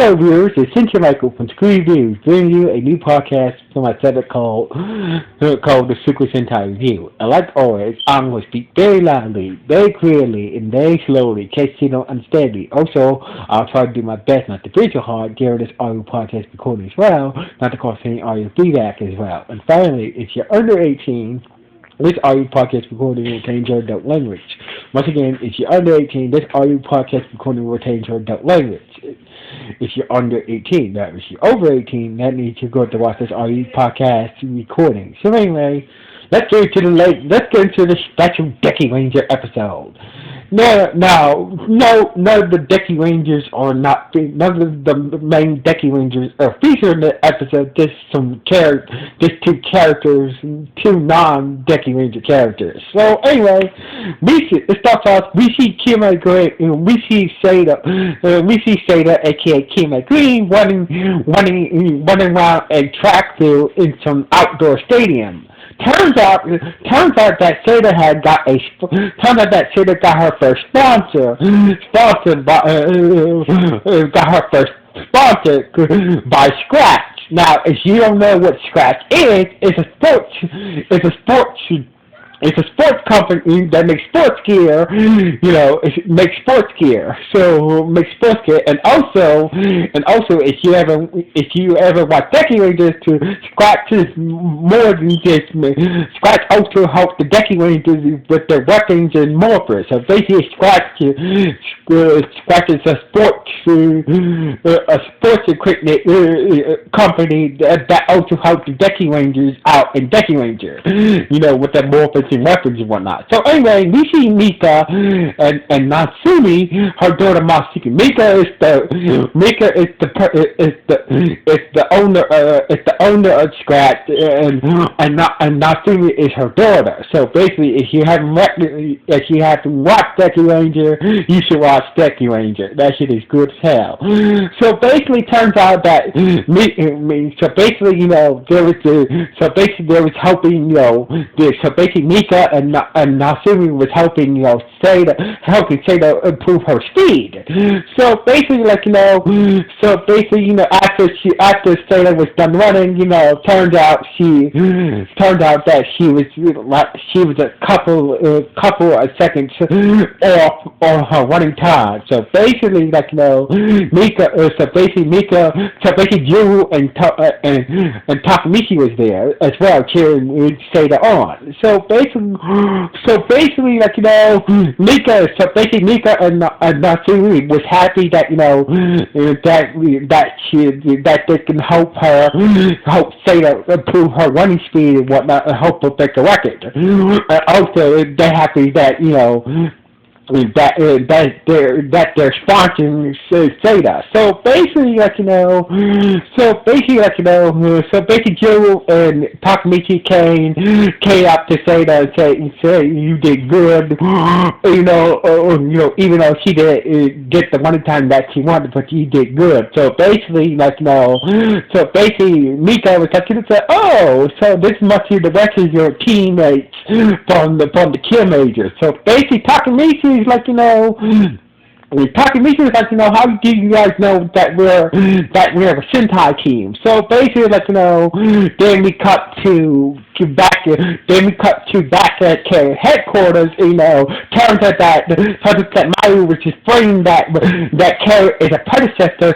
Hello viewers, it's Sentai Michael from Screen Reviews, bringing you a new podcast for my segment called the Super Sentai Review. And like always, I'm going to speak very loudly, very clearly, and very slowly in case you don't understand me. Also, I'll try to do my best not to breathe too hard during this audio podcast recording as well, not to cause any audio feedback as well. And finally, if you're under 18, this audio podcast recording will contain your adult language. Once again, if you're under 18, this audio podcast recording will contain your adult language. If you're under 18, now if you're over 18, that means you're going to watch this audio podcast recording. So anyway, let's get into the special Decky Ranger episode. None of the Decky Rangers are not. None of the main Decky Rangers are featured in the episode. Just two characters, two non-Decky Ranger characters. So anyway, it starts off. We see Kiramager, we see Seda, aka Kiramager Green, running around a track field in some outdoor stadium. Turns out that Seda got her first sponsor. Got her first sponsor by Scratch. Now, if you don't know what Scratch is, it's a sports company that makes sports gear. It makes sports gear. And also, if you ever watch Decky Rangers, Scratch is more than just Scratch also helps the Decky Rangers with their weapons and morphers. So basically, Scratch is a sports equipment company that also helps the Decky Rangers out in Decky Ranger. With their morphers and weapons and whatnot. So anyway, we see Mika and Natsumi, her daughter Masuki. Mika is the owner of Scratch, and Natsumi is her daughter. So basically, if you haven't watched Decky Ranger, you should watch Decky Ranger. That shit is good as hell. So basically, turns out that there was helping Mika and Natsumi was helping Seda improve her speed. So basically, after Seda was done running, turned out that she was a couple of seconds off on her running time. So basically, Juru and Takamichi was there as well, cheering Seda on. So basically, Mika and Natsumi was happy that they can help Seda improve her running speed and whatnot, and help her break the record. And also, they're happy that that they're sponsoring Seda. So basically, Joe and Takamichi came up to Seda and say you did good. Even though she didn't get the money time that she wanted, but you did good. So basically, Mika was touching and said, "Oh, so this must be the rest of your teammates from the Kiramager." So basically, Takamichi is how do you guys know that we're a Sentai team? So basically, then we cut to back at headquarters. Turns out that Mayu was explaining that Carrot is a predecessor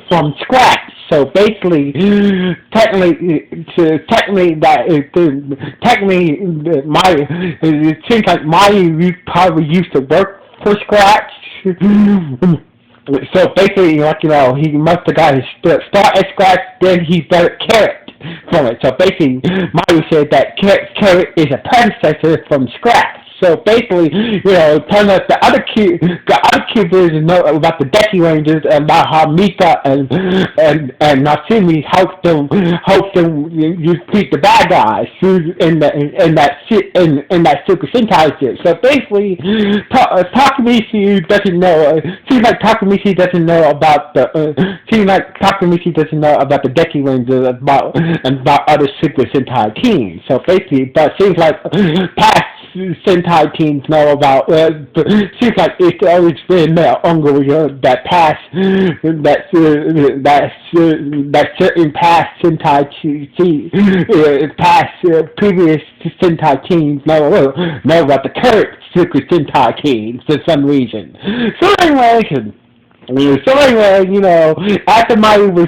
from Scratch. So basically, it seems like Mayu probably used to work for Scratch. So basically, he must have got his start at Scratch, then he started Carrot from it. So basically, Mario said that Carrot is a predecessor from Scratch. So basically, turns out the other cubers know about the Decky Rangers and about how Mika and Natsumi helped them defeat the bad guys in that Super Sentai shit. So basically, Takamichi doesn't know. Seems like Takamichi doesn't know about the Decky Rangers and about other Super Sentai teams. So basically, but seems like Sentai teens know about. Seems like it's always been ongoing that past that certain past Sentai past previous Sentai teens know about the current secret Sentai teens for some reason. So anyway. After Mayu was,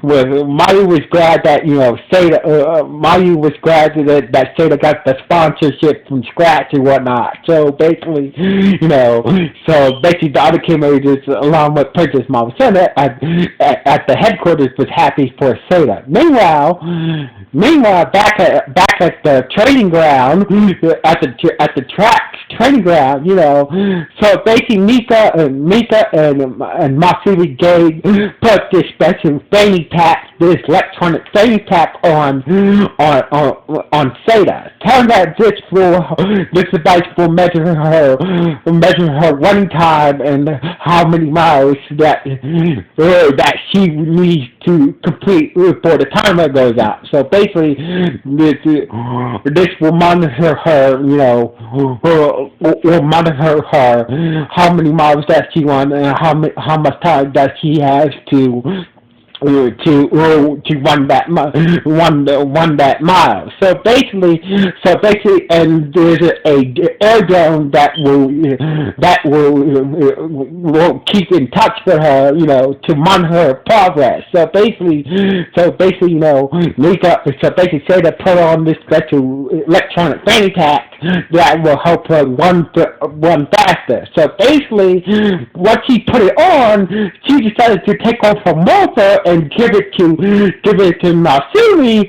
Mayu was glad that, Seda, Mayu was glad that Seda got the sponsorship from scratch and whatnot. So basically, the other Kiramagers, along with Princess Mama-Senna, at the headquarters was happy for Seda. Meanwhile, back at the training ground, at the track training ground, so basically Mika and Masuri Gage put this special fanny pack, this electronic fanny pack on Seda. Turns out this device will measure her running time and how many miles that she needs to complete before the timer goes out. So basically, this will monitor her, will monitor her how many miles that she wants and how much time that she has to run that mile. So basically, and there's a air drone that will keep in touch with her, to monitor her progress. So basically, Seda put on this special electronic fanny pack that will help her run faster. So basically, once she put it on, she decided to take off her morpher and give it to Masumi.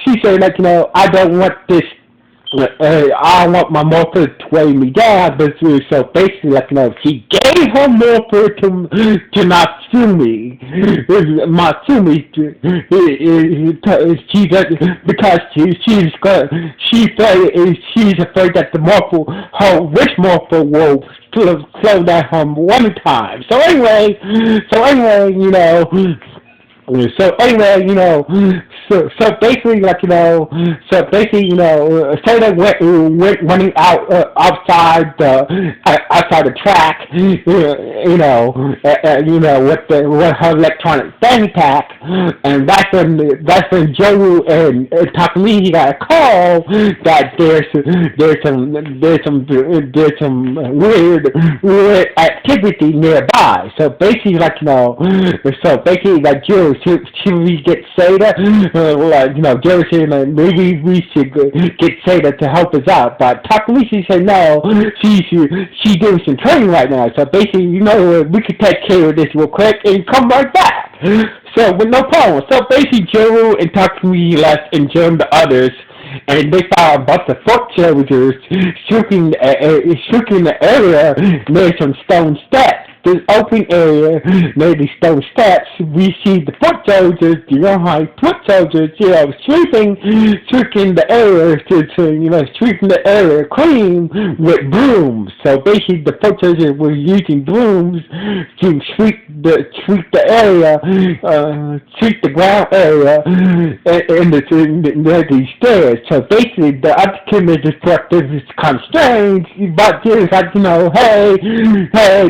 She said that, I don't want this. I want my morpher to weigh me down, but so basically, she gave her morpher to Matsumi. Matsumi, she doesn't, because she's afraid that the morpher, her wish morpher will slow down her one time. So anyway, Seda went running outside the track, with her electronic fanny pack, and that's when Joru and Takamichi got a call that there's some weird activity nearby. So basically, Joru, should we get Seda? Joru said, maybe we should get Seda to help us out. But Takamichi said no, she's doing some training right now. So basically, we could take care of this real quick and come right back. So with no problem. So basically, Joru and Takamichi left and joined the others. And they found a bunch of foot soldiers shooting the area near some stone steps. This open area near the stone steps, we see the foot soldiers, sweeping the area sweeping the area clean with brooms. So basically, the foot soldiers were using brooms to sweep the area, sweep the ground area, near these stairs. So basically, the other Kiramagers thought this is kind of strange, but just hey,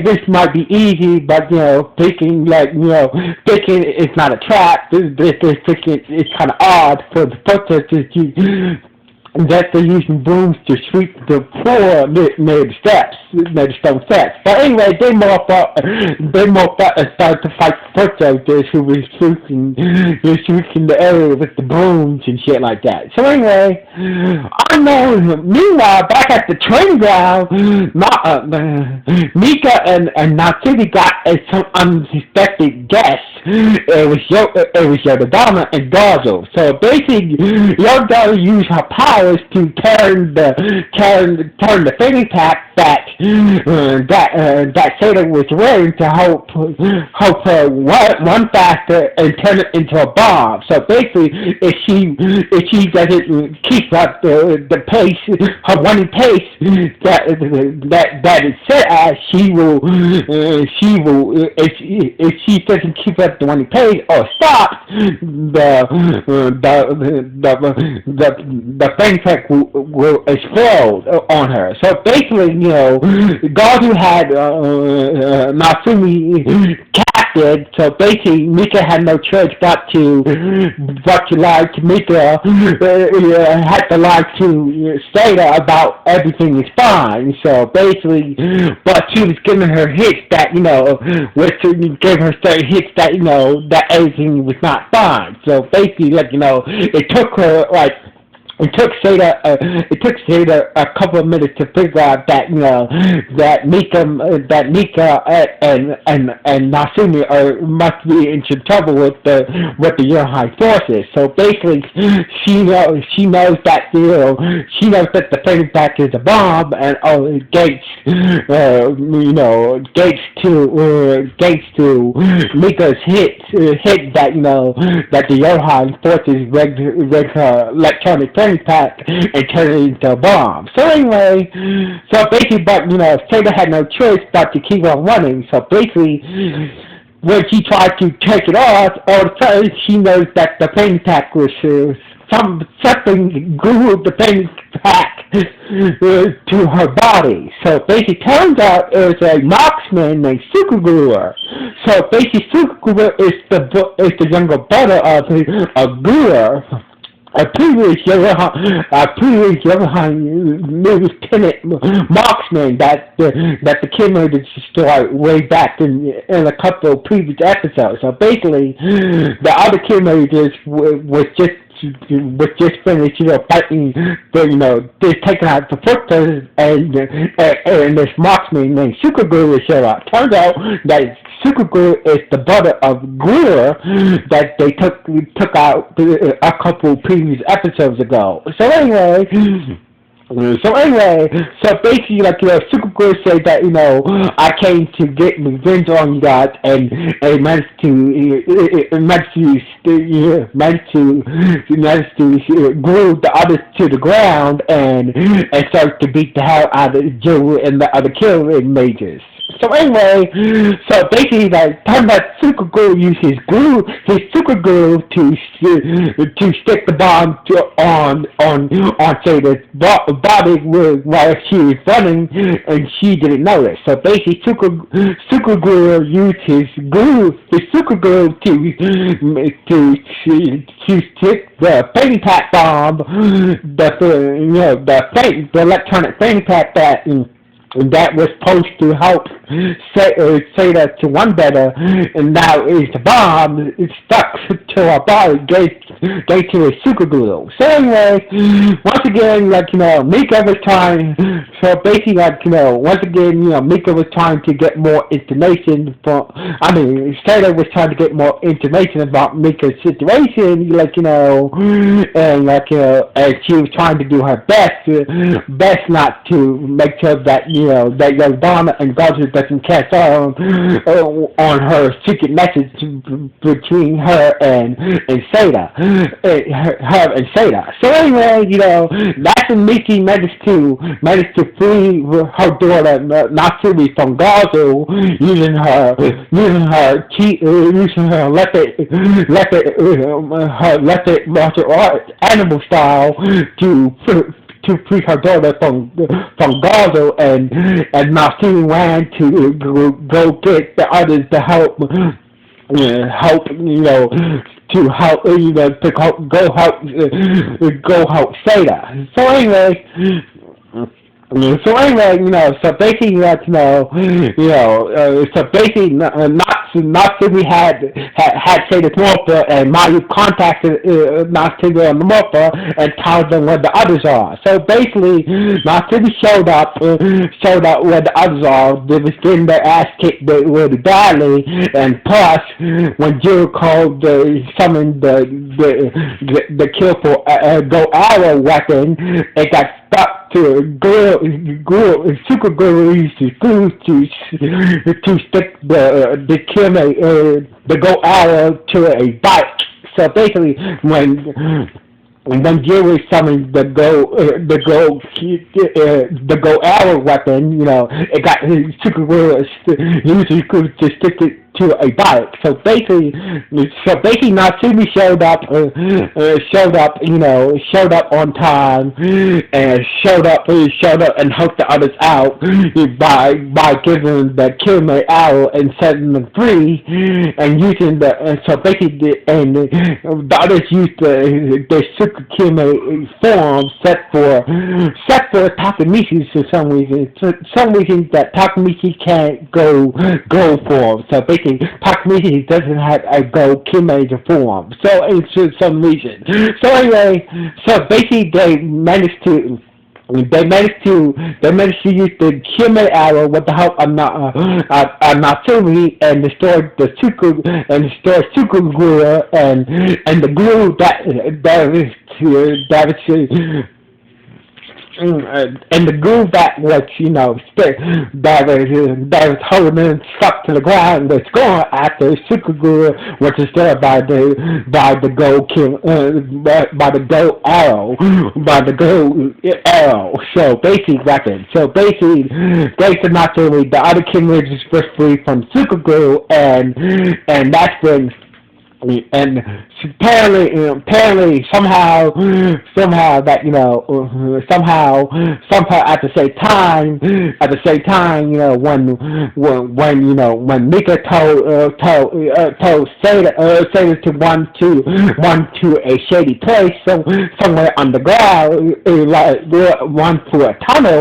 this might be easy, but thinking it's not a trap. This thinking it's kind of odd for the protesters that they're using brooms to sweep the floor near the steps, near the stone steps. But anyway, they morphed up and started to fight the protesters who were sweeping the area with the brooms and shit like that. So anyway, meanwhile, back at the training ground, Mika and Natsumi got some unsuspected guests. It was Yodadama and Gazo. So basically, Yodadama used her power powers to turn the fanny pack that Satan was wearing to help her run faster and turn it into a bomb. So basically, if she doesn't keep up the pace, her running pace that is set as, she will if she doesn't keep up the running pace or stops, the fanny pack will explode on her. So basically, Gazu had Natsumi captured. So basically, Mika had no choice but to lie to Mika. Had to lie to Seda about everything is fine. So basically, but she was giving her hits that was giving her certain hits that that everything was not fine. So basically, it took her It took Seda a couple of minutes to figure out that that Mika and Natsumi must be in some trouble with the Yohai forces. So basically, she knows that the fanny pack is a bomb, and Gates to Mika's hit that the Yohai forces rigged her electronic fanny pack and turn it into a bomb. So anyway, but Sega had no choice but to keep on running. So basically, when she tried to take it off, all of a sudden she knows that the fanny pack was something glued the fanny pack to her body. So basically, turns out it was a marksman named Sukagura. So basically, Sukagura is the younger brother of Gura. A previous Yamaha lieutenant marksman that the Kiramager destroyed way back in a couple of previous episodes. So basically, the other Kiramagers was just finished, fighting, just taking out the fortress, and this marksman named Sukaguru show up. Turns out that Sukaguru is the brother of Gura that they took out a couple previous episodes ago. So anyway, basically, Sukaguru said that, I came to get revenge on you guys, and managed to glue the others to the ground, and start to beat the hell out of Joe and the other Kiramagers. So anyway, basically, talking about Sukaguru used his super glue to stick the bomb on Seda's body while she was running, and she didn't notice. So basically, Sukaguru used his super glue to stick the fanny pack bomb, the electronic fanny pack that was supposed to help Seda to run better, and now is the bomb. It's stuck to her body, gave to a super glue. So anyway, once again, Mika was trying. So basically, once again, Mika was trying to get more information Seda was trying to get more information about Mika's situation, and she was trying to do her best not to make sure that that Yodana and Gazu doesn't catch on her secret message between her and Seda. Her and Seda. So anyway, that's when Miki managed to free her daughter Natsumi from Gazu using her leopard martial arts animal style to free her daughter from Gazo, and Mashin ran to go get the others to help go help Seda. So anyway, So anyway, so basically, so basically, Natsumi had said the morpher, and Mayu contacted Natsumi on the morpher and told them where the others are. So basically, Natsumi showed up where the others are. They was getting their ass kicked really badly, and plus, when Jill called summoned the kill for Go Arrow weapon, it got stuck to super glue to stick the Kiramager the Go Arrow to a bike. So basically, when Jerry summoned the go arrow weapon, it got super glue used to stick it to a bike. So basically, Natsumi showed up on time and showed up and helped the others out by giving the Kirame arrow and setting them free and using so basically the others used the super Kirame form set for Takamichi for some reason. For some reason that Takamichi can't go form. So basically, Takamichi doesn't have a Go Kiramager form. So it's for some reason. So anyway, so basically they managed to use the Kirame arrow with the help of Natsumi and destroy the super glue and the glue and the glue that was, that was holding stuck to the ground was gone after super glue was destroyed by the arrow. So basically, weapon. So basically, thanks to Natsumi, the other Kiramager was free from super glue, and that's when. And apparently, somehow that somehow at the same time, when Mika told Sada to run to a shady place somewhere underground, run to a tunnel,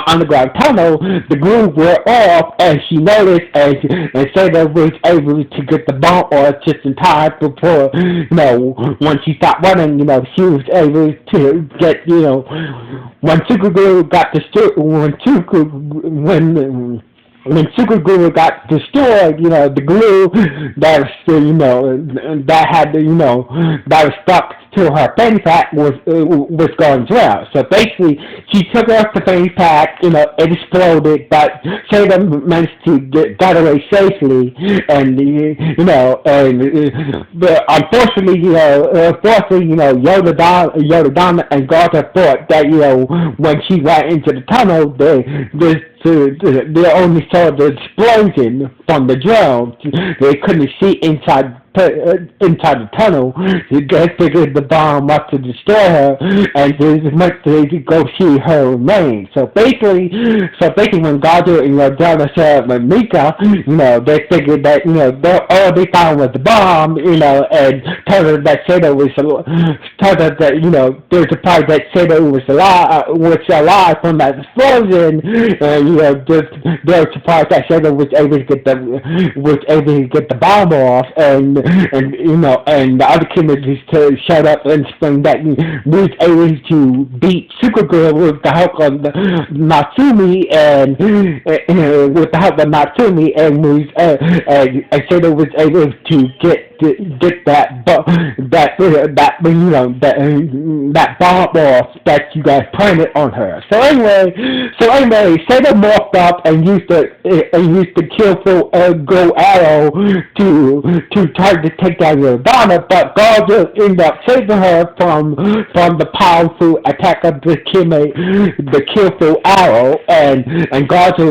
underground tunnel, the groove wore off, and she noticed, and Sada was able to get the bomb off just in time before, when she stopped running, she was able to get, when Super got destroyed, when super glue got destroyed, the glue that was, that was stuck to her fanny pack was going as well. So basically, she took off the fanny pack, it exploded, but Sada managed to get away safely, and but unfortunately, Yoda and Garza thought that when she went into the tunnel, they only saw the explosion from the drone. They couldn't see inside the tunnel. They figured the bomb must have destroyed her, and they must go see her remains. So basically, when Gato and Donna said with Mika, they figured that all they found was the bomb, and told her that Sada was there's a part that Sada was alive from that explosion, and they were surprised that Sada was able to get the bomb off, and the other Kiramager showed up and explained that he was able to beat Supergirl with the help of Natsumi, and with the help of Natsumi, and Sada was able to get that bomb off that you guys planted on her. So anyway, Sada morphed up and used the killful Go Arrow to try to take down Donna, but Garza ended up saving her from the powerful attack of the killful arrow, and Garza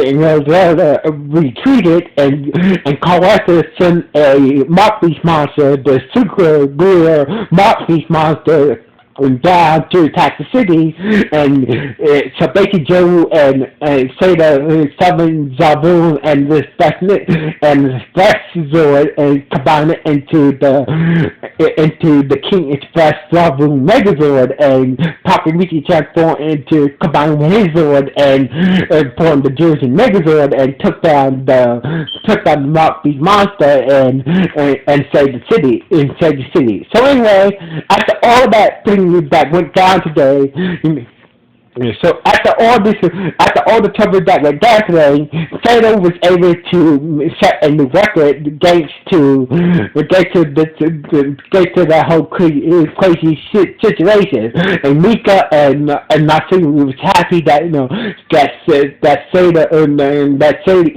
and Rosetta retreated, and Caressa sent a Mock Beast monster, the super rare Mock Beast monster, down to attack the city, and so basically Joe and Seda summon Zaboom and the Express Zord and combine it into the King Express Zaboom Megazord, and Takemichi transformed into combined with his Zord and formed the Jersey Megazord and took down the Mouthpiece monster and saved the city. So anyway, after all that thing that went down today, so after all the trouble that went down today, Sato was able to set a new record thanks to that whole crazy situation. And Mika and Natsume was happy that that Sato,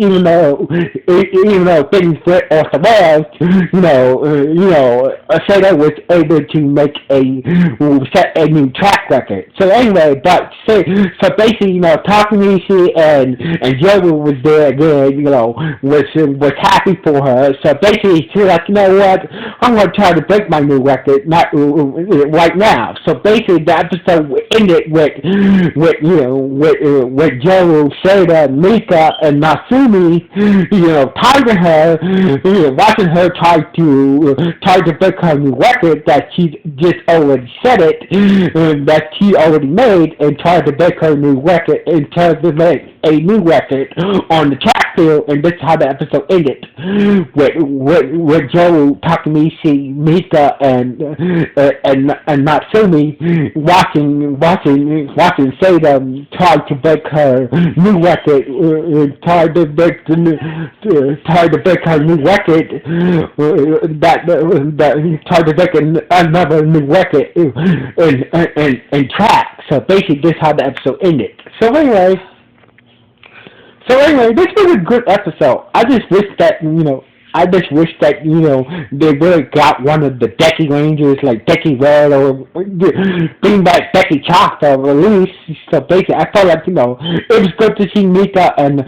even though things went off the rails, Sato was able to set a new track record. So anyway, so basically, Takamichi and Joe was there again, was happy for her. So basically, she's like, you know what, I'm going to try to break my new record, not right now. So basically, the episode ended with Joe, Seda, Mika, and Natsumi, targeting her, watching her try to break her new record that she just already said it, that she already made, and try to break her new record and try to make a new record on the track field. And this is how the episode ended, with Joe, Takamichi, Mika, and Natsumi watching Seda try to break her new record, try to break her new record, try to break another new record in track. So basically, this is how the episode ended. So anyway, this was a good episode. I just wish that they really got one of the Decky Rangers, like Decky Red, or bring back Decky Chalk at least. So basically, I felt like, it was good to see Mika and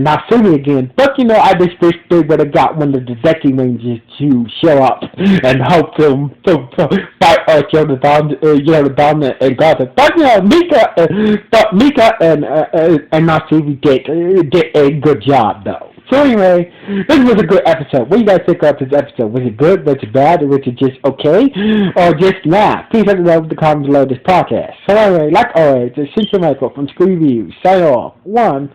Natsumi again. But, I just wish they would have got one of the Decky Rangers to show up and help them fight Yoda and Gotham. But, Mika and Natsumi did a good job, though. So anyway, this was a good episode. What do you guys think of this episode? Was it good? Was it bad? Or was it just okay? Or just nah? Please let me know in the comments below this podcast. So anyway, like always, it's Central Michael from Screen Reviews. Sign off. 1.